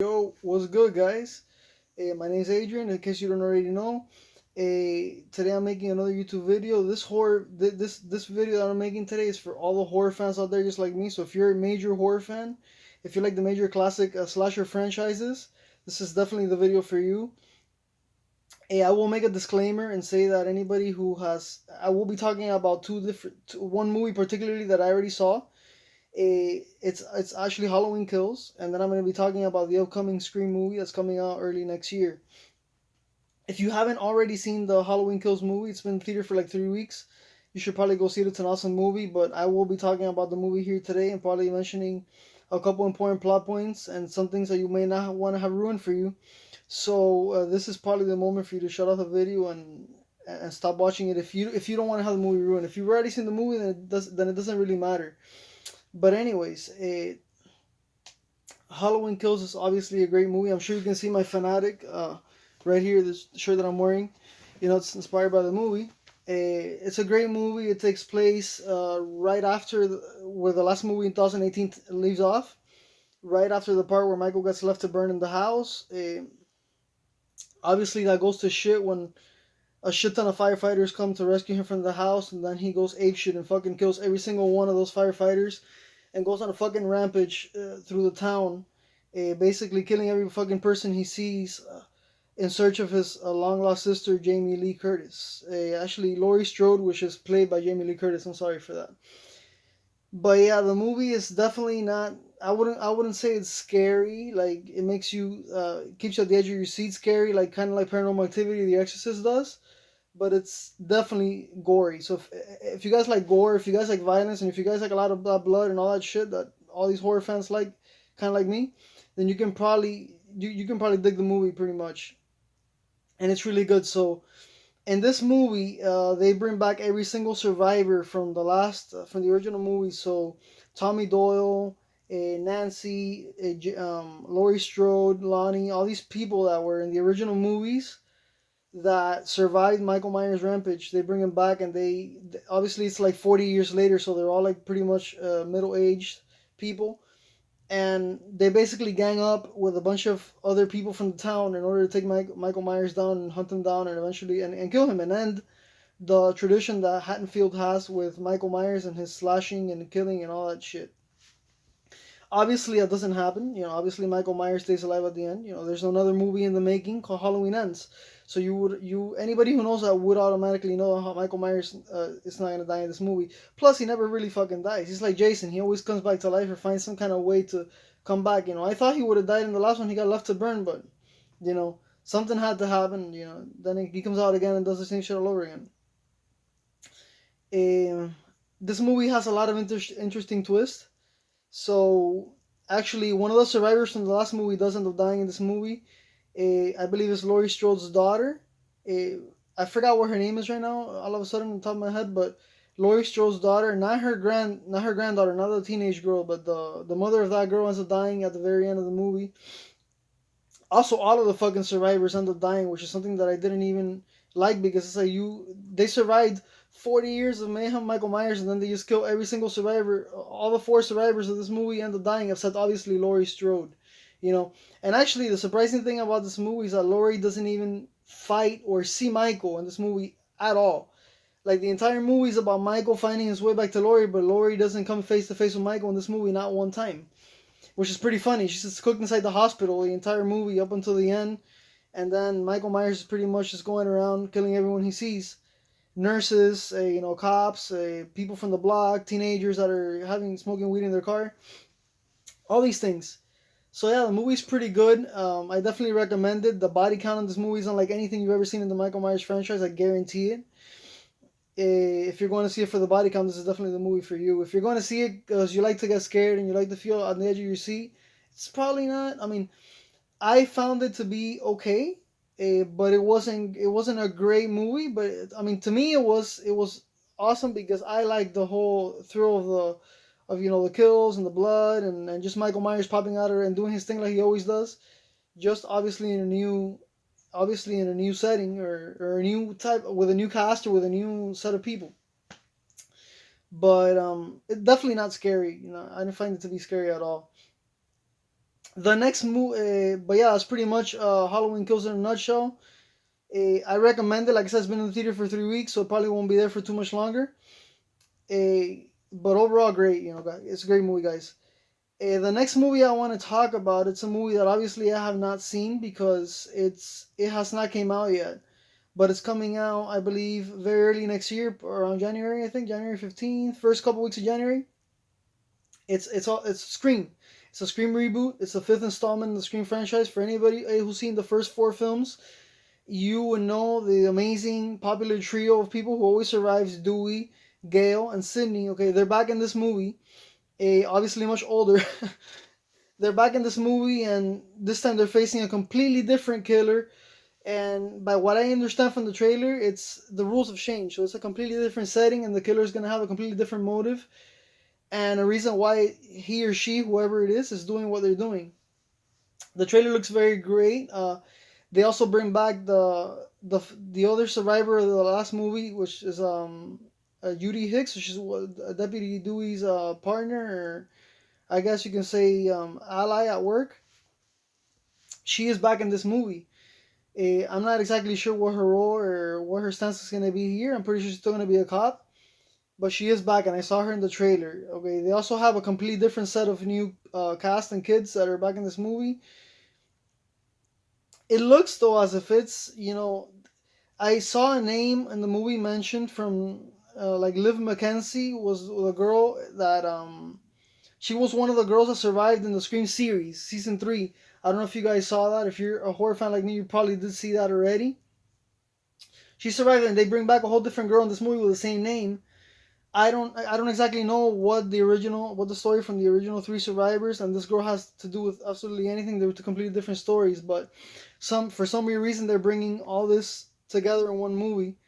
Yo, what's good, guys? My name's Adrian. In case you don't already know, today I'm making another YouTube video. This video that I'm making today is for all the horror fans out there, just like me. So if you're a major horror fan, if you like the major classic slasher franchises, this is definitely the video for you. I will make a disclaimer and say that anybody who has, I will be talking about one movie particularly that I already saw. It's actually Halloween Kills, and then I'm going to be talking about the upcoming Scream movie that's coming out early next year. If you haven't already seen the Halloween Kills movie, it's been in theater for like 3 weeks. You should probably go see it. It's an awesome movie, but I will be talking about the movie here today and probably mentioning a couple important plot points and some things that you may not want to have ruined for you. So this is probably the moment for you to shut off the video and stop watching it if you don't want to have the movie ruined. If you've already seen the movie, then it doesn't really matter. But anyways, Halloween Kills is obviously a great movie. I'm sure you can see my fanatic right here, this shirt that I'm wearing. You know, it's inspired by the movie. It's a great movie. It takes place right after where the last movie in 2018 leaves off. Right after the part where Michael gets left to burn in the house. Obviously, that goes to shit when a shit ton of firefighters come to rescue him from the house, and then he goes apeshit and fucking kills every single one of those firefighters and goes on a fucking rampage through the town, basically killing every fucking person he sees in search of his long lost sister, Jamie Lee Curtis. Actually, Laurie Strode, which is played by Jamie Lee Curtis. I'm sorry for that. But yeah, the movie is definitely not. I wouldn't say it's scary. Like it makes you keeps you at the edge of your seat. Scary, like kind of like Paranormal Activity, The Exorcist does, but it's definitely gory. So if you guys like gore, if you guys like violence, and if you guys like a lot of blood and all that shit that all these horror fans like, kind of like me, then you can probably dig the movie pretty much, and it's really good. So in this movie, they bring back every single survivor from from the original movie. So Tommy Doyle. Nancy, Laurie Strode, Lonnie, all these people that were in the original movies that survived Michael Myers' rampage. They bring him back, and they obviously it's like 40 years later, so they're all like pretty much middle aged people, and they basically gang up with a bunch of other people from the town in order to take Michael Myers down and hunt him down and eventually and kill him and end the tradition that Haddonfield has with Michael Myers and his slashing and killing and all that shit. Obviously, that doesn't happen. You know, obviously Michael Myers stays alive at the end. You know, there's another movie in the making called Halloween Ends. So anybody who knows that would automatically know how Michael Myers is not gonna die in this movie. Plus, he never really fucking dies. He's like Jason. He always comes back to life or finds some kind of way to come back. You know, I thought he would have died in the last one. He got left to burn, but you know, something had to happen. You know, then he comes out again and does the same shit all over again. Um, this movie has a lot of interesting twists. So actually, one of the survivors from the last movie does end up dying in this movie. I believe it's Laurie Strode's daughter. I forgot what her name is right now. All of a sudden, on the top of my head, but Laurie Strode's daughter, not her granddaughter, not the teenage girl, but the mother of that girl ends up dying at the very end of the movie. Also, all of the fucking survivors end up dying, which is something that I didn't even like because it's like they survived 40 years of mayhem, Michael Myers, and then they just kill every single survivor. All the four survivors of this movie end up dying, except obviously Laurie Strode. You know, and actually, the surprising thing about this movie is that Laurie doesn't even fight or see Michael in this movie at all. Like the entire movie is about Michael finding his way back to Laurie, but Laurie doesn't come face to face with Michael in this movie not one time, which is pretty funny. She's just cooked inside the hospital the entire movie up until the end, and then Michael Myers is pretty much just going around killing everyone he sees. Nurses, cops, people from the block, teenagers that are having smoking weed in their car, all these things. So yeah, the movie's pretty good. I definitely recommend it. The body count in this movie is unlike anything you've ever seen in the Michael Myers franchise. I guarantee it. If you're going to see it for the body count, this is definitely the movie for you. If you're going to see it because you like to get scared and you like to feel on the edge of your seat, it's probably not. I mean, I found it to be okay, but it wasn't a great movie. But I mean, to me, it was awesome because I like the whole thrill of the kills and the blood and just Michael Myers popping out and doing his thing like he always does. Just obviously in a new setting or a new type with a new cast or with a new set of people. But it's definitely not scary. You know, I didn't find it to be scary at all. The next movie, but yeah, that's pretty much Halloween Kills in a nutshell. I recommend it. Like I said, it's been in the theater for 3 weeks, so it probably won't be there for too much longer. But overall, great. You know, guys, it's a great movie, guys. The next movie I want to talk about, it's a movie that obviously I have not seen because it has not came out yet, but it's coming out, I believe, very early next year, around January. I think January 15th, first couple weeks of January. It's Scream. It's a Scream reboot. It's the fifth installment in the Scream franchise. For anybody who's seen the first four films, you would know the amazing popular trio of people who always survives: Dewey, Gale, and Sydney. Okay, they're back in this movie. Obviously much older. They're back in this movie, and this time they're facing a completely different killer. And by what I understand from the trailer, it's the rules have changed, so it's a completely different setting, and the killer is gonna have a completely different motive and a reason why he or she, whoever it is doing what they're doing. The trailer looks very great. They also bring back the other survivor of the last movie, which is Judy Hicks, which is Deputy Dewey's partner, or I guess you can say ally at work. She is back in this movie. I'm not exactly sure what her role or what her stance is going to be here. I'm pretty sure she's still going to be a cop, but she is back, and I saw her in the trailer. Okay, they also have a completely different set of new cast and kids that are back in this movie. It looks though as if it's, I saw a name in the movie mentioned from like Liv McKenzie was the girl that she was one of the girls that survived in the Scream series, season 3. I don't know if you guys saw that. If you're a horror fan like me, you probably did see that already. She survived, and they bring back a whole different girl in this movie with the same name. I don't exactly know what the story from the original 3 survivors and this girl has to do with absolutely anything. They're two completely different stories, but for some weird reason they're bringing all this together in one movie.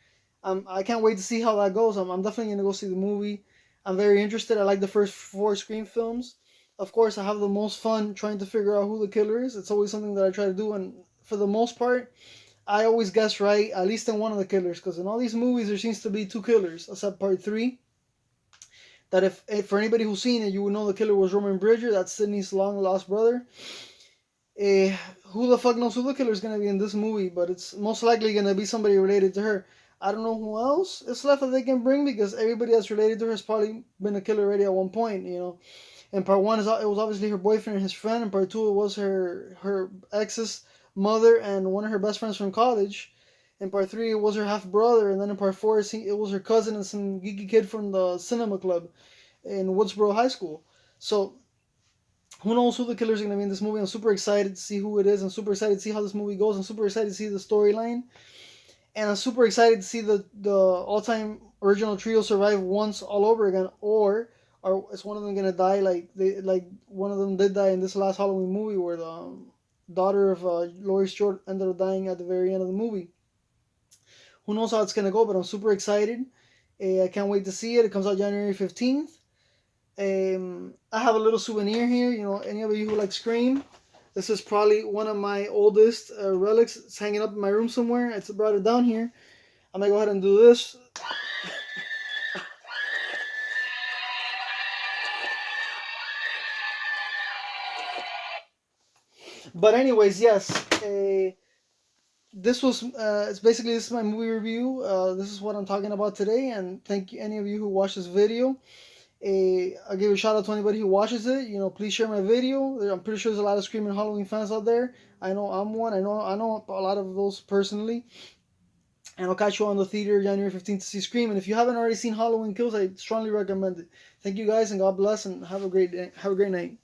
I can't wait to see how that goes. I'm definitely gonna go see the movie. I'm very interested. I like the first 4 Scream films. Of course, I have the most fun trying to figure out who the killer is. It's always something that I try to do, and for the most part, I always guess right, at least in one of the killers. Because in all these movies, there seems to be 2 killers, except part 3. That if for anybody who's seen it, you would know the killer was Roman Bridger. That's Sydney's long lost brother. Uh, who the fuck knows who the killer is gonna be in this movie? But it's most likely gonna be somebody related to her. I don't know who else is left that they can bring because everybody that's related to her has probably been a killer already at one point. In part 1, it was obviously her boyfriend and his friend. In part 2, it was her ex's mother and one of her best friends from college. In part 3, it was her half brother, and then in part 4, it was her cousin and some geeky kid from the cinema club in Woodsboro High School. So who knows who the killer is going to be in this movie? I'm super excited to see who it is. I'm super excited to see how this movie goes. I'm super excited to see the storyline, and I'm super excited to see the all time original trio survive once all over again, or is one of them gonna die like one of them did die in this last Halloween movie where the daughter of Laurie Strode ended up dying at the very end of the movie. Who knows how it's gonna go? But I'm super excited. I can't wait to see it. It comes out January 15th. I have a little souvenir here. Any of you who like Scream, this is probably one of my oldest relics. It's hanging up in my room somewhere. It's brought it down here. I'm gonna go ahead and do this. But anyways, yes. This is my movie review. This is what I'm talking about today, and thank you any of you who watched this video. I'll give a shout out to anybody who watches it. Please share my video. I'm pretty sure there's a lot of Screaming Halloween fans out there. I know I'm one. I know a lot of those personally. And I'll catch you on the theater January 15th to see Scream. And if you haven't already seen Halloween Kills, I strongly recommend it. Thank you guys, and God bless, and have a great day. Have a great night.